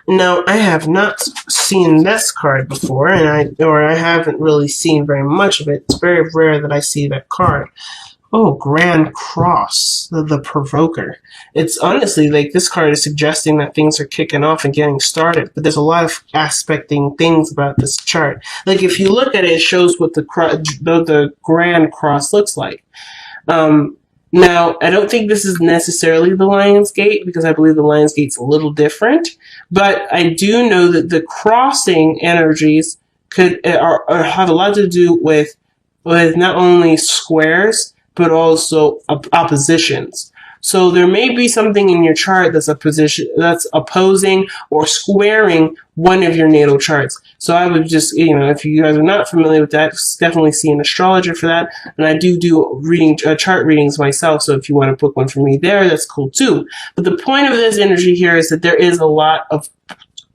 Now, I have not seen this card before, and I haven't really seen very much of it. It's very rare that I see that card. Oh, Grand Cross, the Provoker. It's honestly like this card is suggesting that things are kicking off and getting started, but there's a lot of aspecting things about this chart. Like if you look at it, it shows what the Grand Cross looks like. Now, I don't think this is necessarily the Lion's Gate because I believe the Lion's Gate's a little different, but I do know that the crossing energies could have a lot to do with not only squares but also oppositions. So there may be something in your chart that's opposing or squaring one of your natal charts. So I would just, if you guys are not familiar with that, definitely see an astrologer for that. And I do chart readings myself. So if you want to book one for me there, that's cool too. But the point of this energy here is that there is a lot of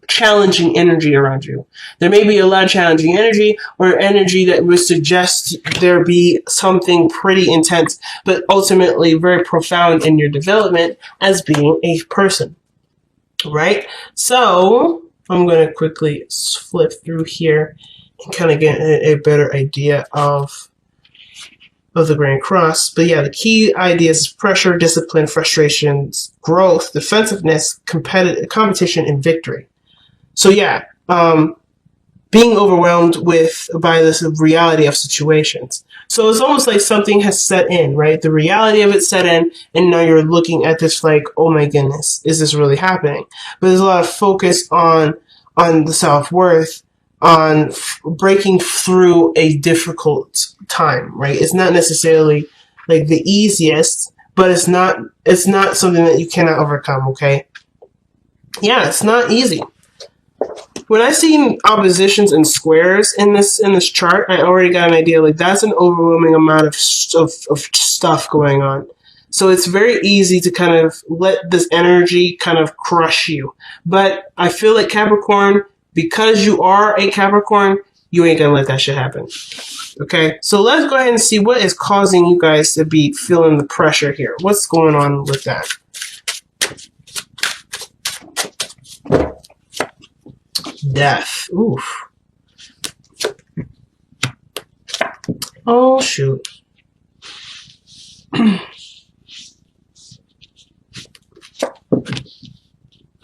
challenging energy around you. There may be a lot of challenging energy or energy that would suggest there be something pretty intense, but ultimately very profound in your development as being a person, right? So I'm going to quickly flip through here and kind of get a better idea of the Grand Cross. But yeah, the key ideas is pressure, discipline, frustrations, growth, defensiveness, competition, and victory. So yeah, being overwhelmed by this reality of situations. So it's almost like something has set in, right? The reality of it set in, and now you're looking at this like, oh my goodness, is this really happening? But there's a lot of focus on the self-worth, on breaking through a difficult time, right? It's not necessarily like the easiest, but it's not something that you cannot overcome, okay? Yeah, it's not easy. When I see oppositions and squares in this chart, I already got an idea. Like that's an overwhelming amount of stuff going on. So it's very easy to kind of let this energy kind of crush you. But I feel like Capricorn, because you are a Capricorn, you ain't gonna let that shit happen. Okay, so let's go ahead and see what is causing you guys to be feeling the pressure here. What's going on with that? Death. Oof. Oh, shoot.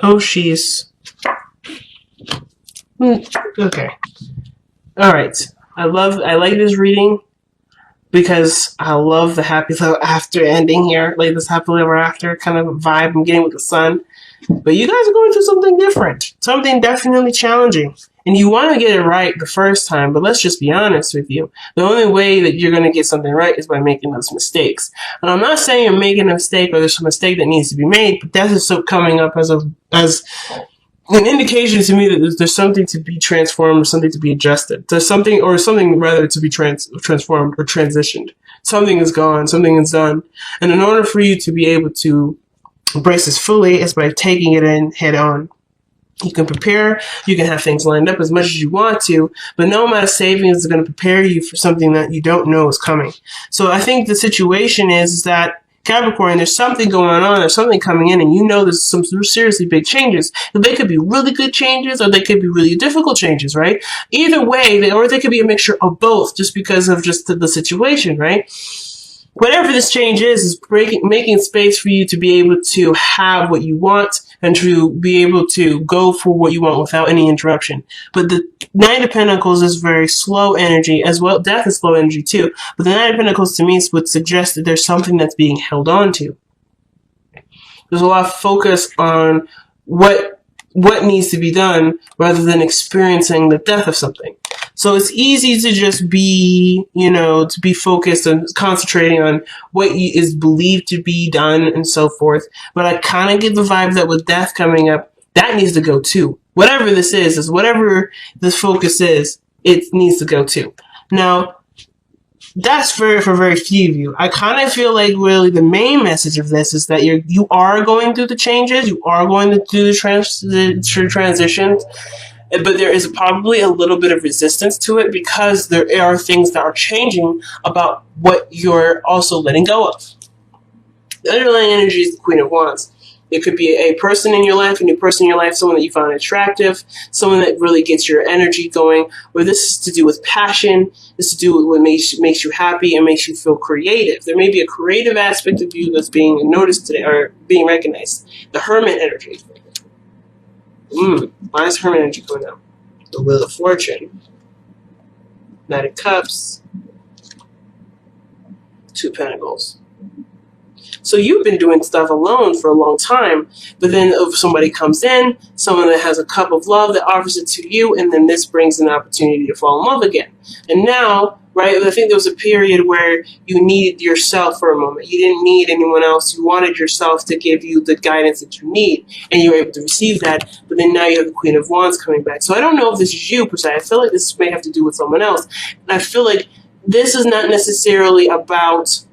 Oh, sheesh. Okay. All right. I like this reading because I love the happy ever after ending here, like this happily ever after kind of vibe I'm getting with the sun. But you guys are going through something different, something definitely challenging. And you want to get it right the first time, but let's just be honest with you. The only way that you're going to get something right is by making those mistakes. And I'm not saying you're making a mistake or there's a mistake that needs to be made, but that is so coming up as an indication to me that there's something to be transformed or something to be adjusted. There's something rather to be transformed or transitioned. Something is gone, something is done. And in order for you to be able to embrace this fully is by taking it in head on. You can prepare, you can have things lined up as much as you want to, but no amount of savings is going to prepare you for something that you don't know is coming. So I think the situation is that Capricorn, there's something going on, there's something coming in, and you know there's some seriously big changes. They could be really good changes, or they could be really difficult changes, right? Either way, or they could be a mixture of both, just because of just the situation, right? Whatever this change is making space for you to be able to have what you want and to be able to go for what you want without any interruption. But the Nine of Pentacles is very slow energy as well. Death is slow energy too. But the Nine of Pentacles to me would suggest that there's something that's being held on to. There's a lot of focus on what needs to be done rather than experiencing the death of something. So it's easy to just be, to be focused and concentrating on what is believed to be done and so forth. But I kind of get the vibe that with death coming up, that needs to go too. Whatever this is whatever this focus is, it needs to go too. Now, that's for very few of you. I kind of feel like really the main message of this is that you are going through the changes, you are going to do the transitions, but there is probably a little bit of resistance to it because there are things that are changing about what you're also letting go of. The underlying energy is the Queen of Wands. It could be a person in your life, a new person in your life, someone that you find attractive, someone that really gets your energy going, or this is to do with passion, this is to do with what makes you happy and makes you feel creative. There may be a creative aspect of you that's being noticed today or being recognized. The Hermit energy. Why is Hermit energy going up? The Wheel of Fortune. Knight of Cups. Two of Pentacles. So you've been doing stuff alone for a long time, but then if somebody comes in, someone that has a cup of love that offers it to you, and then this brings an opportunity to fall in love again. And now, right, I think there was a period where you needed yourself for a moment. You didn't need anyone else. You wanted yourself to give you the guidance that you need, and you were able to receive that, but then now you have the Queen of Wands coming back. So I don't know if this is you, per se. I feel like this may have to do with someone else. And I feel like this is not necessarily about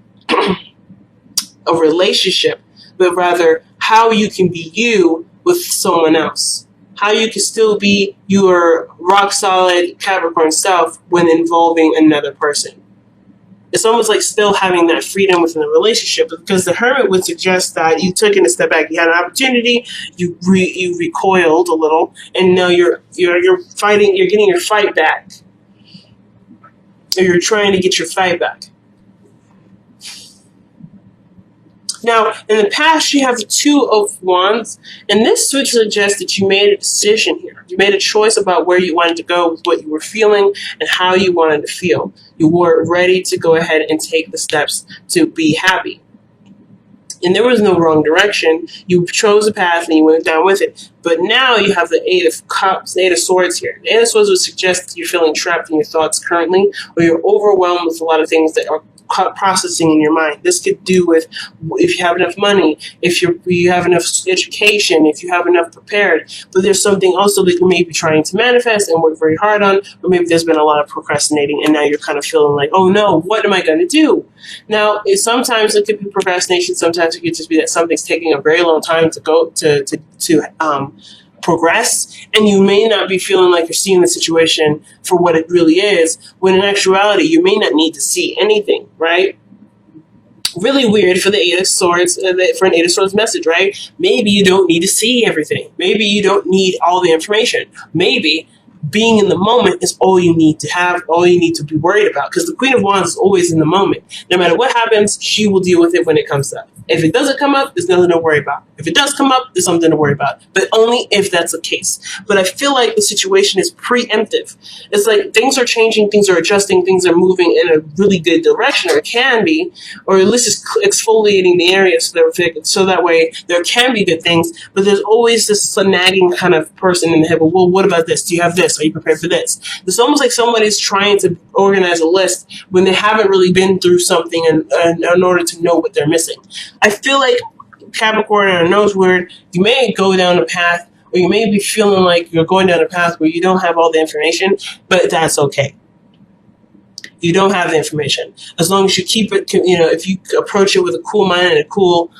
a relationship, but rather how you can be you with someone else. How you can still be your rock solid Capricorn self when involving another person. It's almost like still having that freedom within the relationship, because the Hermit would suggest that you took in a step back. You had an opportunity, you recoiled a little, and now you're fighting. You're getting your fight back, or you're trying to get your fight back. Now, in the past, you have the Two of Wands, and this would suggest that you made a decision here. You made a choice about where you wanted to go with what you were feeling and how you wanted to feel. You were ready to go ahead and take the steps to be happy. And there was no wrong direction. You chose a path and you went down with it. But now you have the Eight of Cups, the Eight of Swords here. The Eight of Swords would suggest that you're feeling trapped in your thoughts currently, or you're overwhelmed with a lot of things that are processing in your mind. This could do with if you have enough money, if you have enough education, if you have enough prepared. But there's something also that you may be trying to manifest and work very hard on, or maybe there's been a lot of procrastinating and now you're kind of feeling like, oh no, what am I going to do? Now, sometimes it could be procrastination. Sometimes it could just be that something's taking a very long time to go to progress, and you may not be feeling like you're seeing the situation for what it really is, when in actuality you may not need to see anything, right? Really weird for the Eight of Swords, for an Eight of Swords message, right? Maybe you don't need to see everything. Maybe you don't need all the information. Maybe being in the moment is all you need to have, all you need to be worried about, because the Queen of Wands is always in the moment. No matter what happens, she will deal with it when it comes up. If it doesn't come up, there's nothing to worry about. If it does come up, there's something to worry about. But only if that's the case. But I feel like the situation is preemptive. It's like things are changing, things are adjusting, things are moving in a really good direction, or it can be, or at least just exfoliating the area so that way there can be good things. But there's always this nagging kind of person in the head. Well, what about this? Do you have this? Are you prepared for this? It's almost like somebody's trying to organize a list when they haven't really been through something in order to know what they're missing. I feel like Capricorn, and I know it's weird, you may go down a path, or you may be feeling like you're going down a path where you don't have all the information, but that's okay. You don't have the information. As long as you keep it, if you approach it with a cool mind and a cool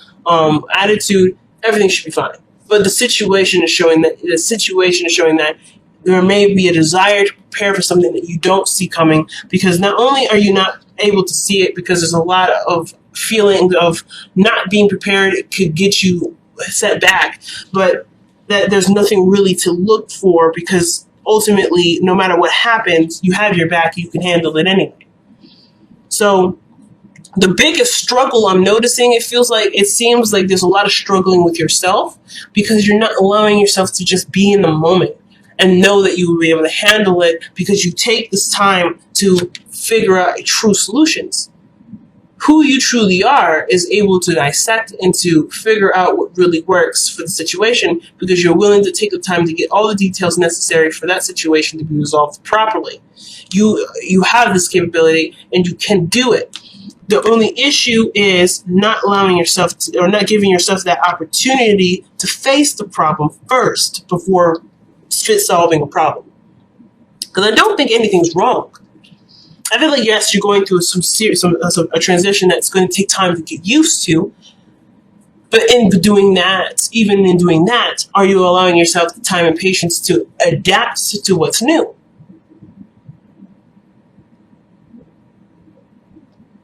attitude, everything should be fine. But the situation is showing that there may be a desire to prepare for something that you don't see coming, because not only are you not able to see it because there's a lot of feeling of not being prepared, it could get you set back, but that there's nothing really to look for, because ultimately, no matter what happens, you have your back, you can handle it anyway. So the biggest struggle I'm noticing, it seems like there's a lot of struggling with yourself, because you're not allowing yourself to just be in the moment and know that you will be able to handle it, because you take this time to figure out true solutions. Who you truly are is able to dissect and to figure out what really works for the situation, because you're willing to take the time to get all the details necessary for that situation to be resolved properly. You have this capability and you can do it. The only issue is not allowing yourself to, or not giving yourself that opportunity to face the problem first before solving a problem. Because I don't think anything's wrong. I feel like, yes, you're going through a transition that's going to take time to get used to. But even in doing that, are you allowing yourself the time and patience to adapt to what's new?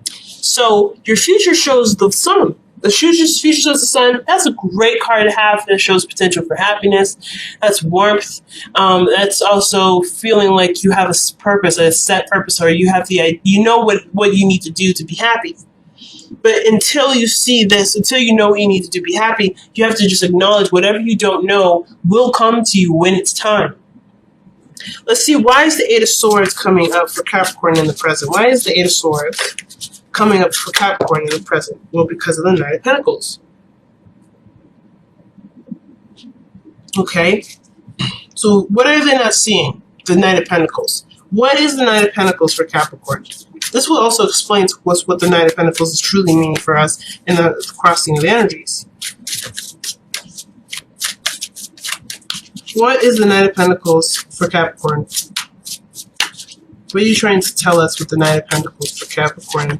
So your future shows the sun. The future shows the sun. That's a great card to have. That shows potential for happiness. That's warmth. That's also feeling like you have a purpose, a set purpose, or you have you know what you need to do to be happy. But until you see this, until you know what you need to do to be happy, you have to just acknowledge whatever you don't know will come to you when it's time. Let's see, why is the Eight of Swords coming up for Capricorn in the present? Why is the Eight of Swords coming up for Capricorn in the present? Well, because of the Knight of Pentacles. Okay, so what are they not seeing? The Knight of Pentacles. What is the Knight of Pentacles for Capricorn? This will also explain to us what the Knight of Pentacles is truly meaning for us in the crossing of energies. What is the Knight of Pentacles for Capricorn? What are you trying to tell us with the Knight of Pentacles for Capricorn?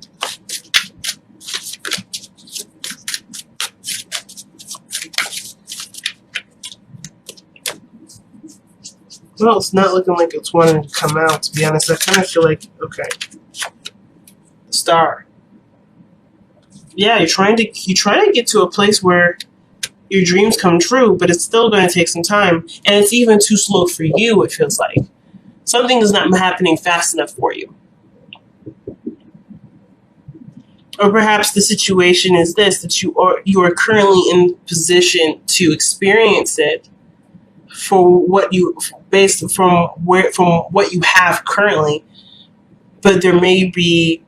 Well, it's not looking like it's wanting to come out, to be honest. I kind of feel like, okay. Star. Yeah, you're trying to get to a place where your dreams come true, but it's still going to take some time, and it's even too slow for you, it feels like. Something is not happening fast enough for you. Or perhaps the situation is this, that you are currently in position to experience it for what you from what you have currently, but there may be,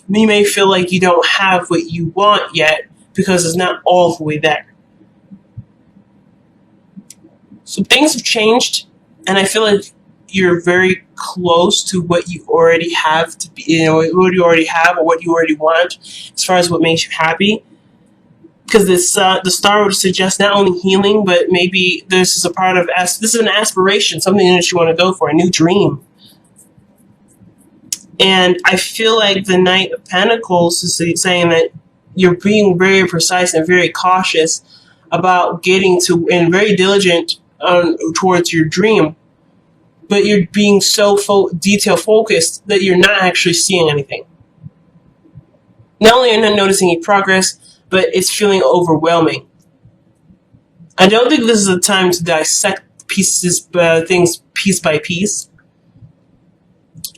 you may feel like you don't have what you want yet because it's not all the way there. So things have changed, and I feel like you're very close to what you already have to be, what you already have or what you already want as far as what makes you happy. Because the star would suggest not only healing, but maybe this is a part of, this is an aspiration, something that you want to go for, a new dream. And I feel like the Knight of Pentacles is saying that you're being very precise and very cautious about getting to, and very diligent towards your dream. But you're being so detail focused that you're not actually seeing anything. Not only are you not noticing any progress, but it's feeling overwhelming. I don't think this is a time to dissect things piece by piece.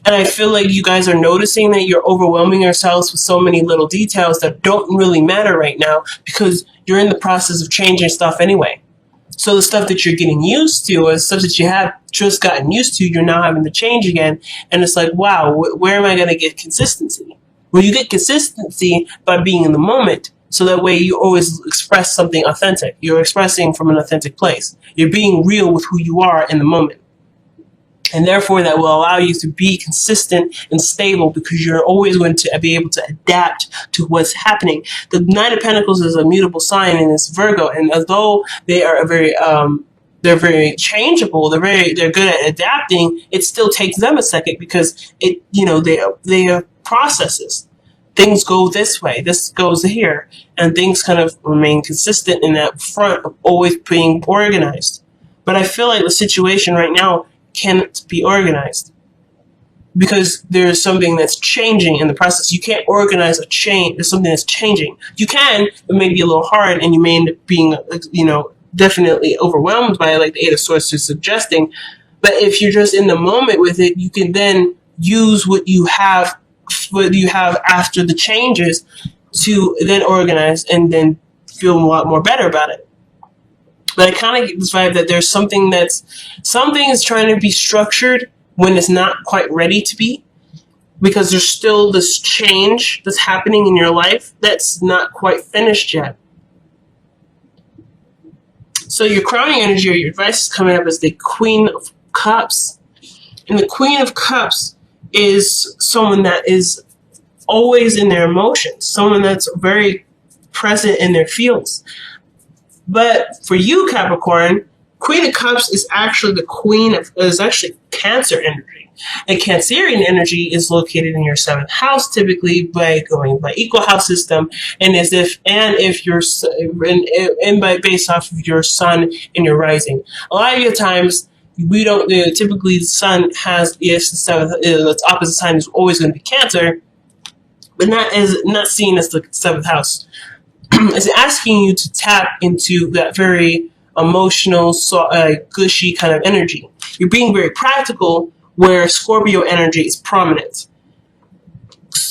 And I feel like you guys are noticing that you're overwhelming yourselves with so many little details that don't really matter right now because you're in the process of changing stuff anyway. So the stuff that you're getting used to, or stuff that you have just gotten used to, you're now having to change again. And it's like, wow, where am I going to get consistency? Well, you get consistency by being in the moment. So that way you always express something authentic. You're expressing from an authentic place. You're being real with who you are in the moment. And therefore that will allow you to be consistent and stable because you're always going to be able to adapt to what's happening. The Knight of Pentacles is a mutable sign and it's Virgo. And although they are they're very changeable, they're good at adapting, it still takes them a second because they are processes. Things go this way, this goes here, and things kind of remain consistent in that front of always being organized. But I feel like the situation right now can't be organized because there's something that's changing in the process. You can't organize a change. There's something that's changing. You can, but maybe a little hard, and you may end up being, definitely overwhelmed by like the Eight of Swords is suggesting. But if you're just in the moment with it, you can then use what you have after the changes to then organize and then feel a lot more better about it. But I kind of get this vibe that there's something is trying to be structured when it's not quite ready to be, because there's still this change that's happening in your life that's not quite finished yet. So your crowning energy or your advice is coming up as the Queen of Cups. And the Queen of Cups is someone that is always in their emotions, someone that's very present in their feels. But for you, Capricorn, Queen of Cups is actually actually Cancer energy. And Cancerian energy is located in your 7th house, typically by going by equal house system, and based off of your sun and your rising. A lot of your times we don't typically the sun has the 7th, its opposite sign is always going to be Cancer, but not seen as the 7th house. is asking you to tap into that very emotional, gushy kind of energy. You're being very practical, where Scorpio energy is prominent.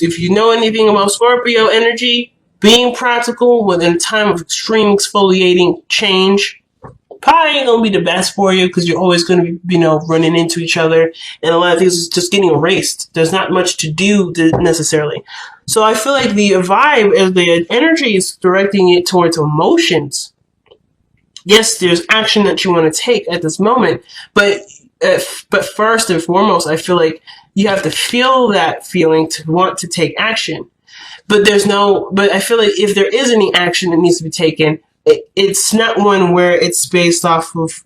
If you know anything about Scorpio energy, being practical within a time of extreme exfoliating change probably ain't gonna be the best for you, because you're always gonna be, running into each other, and a lot of things is just getting erased. There's not much to do necessarily. So I feel like the vibe, the energy is directing it towards emotions. Yes, there's action that you want to take at this moment, but first and foremost, I feel like you have to feel that feeling to want to take action. But I feel like if there is any action that needs to be taken, it's not one where it's based off of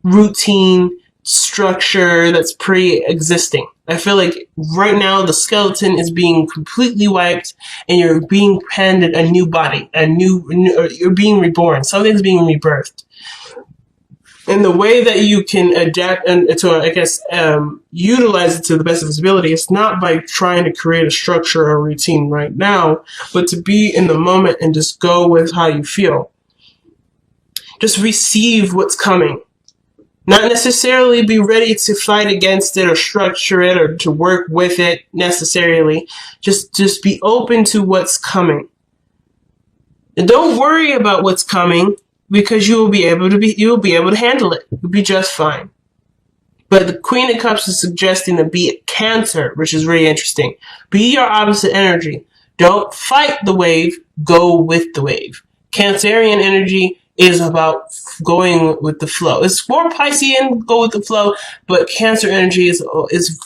routine structure that's pre-existing. I feel like right now the skeleton is being completely wiped, and you're being handed a new body, you're being reborn. Something's being rebirthed. And the way that you can adapt and to, utilize it to the best of its ability, it's not by trying to create a structure or routine right now, but to be in the moment and just go with how you feel. Just receive what's coming. Not necessarily be ready to fight against it or structure it or to work with it necessarily. Just be open to what's coming. And don't worry about what's coming, because you will be able to handle it. You'll be just fine. But the Queen of Cups is suggesting to be a Cancer, which is really interesting. Be your opposite energy. Don't fight the wave, go with the wave. Cancerian energy is about going with the flow. It's more Piscean, go with the flow, but Cancer energy is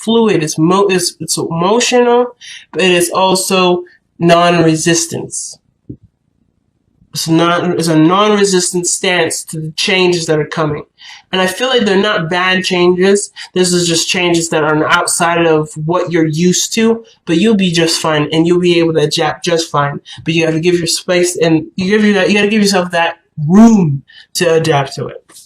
fluid. It's emotional, but it is also non-resistance. It's a non-resistant stance to the changes that are coming. And I feel like they're not bad changes. This is just changes that are outside of what you're used to, but you'll be just fine, and you'll be able to adapt just fine. But you have to give your space, and you got to give yourself that room to adapt to it.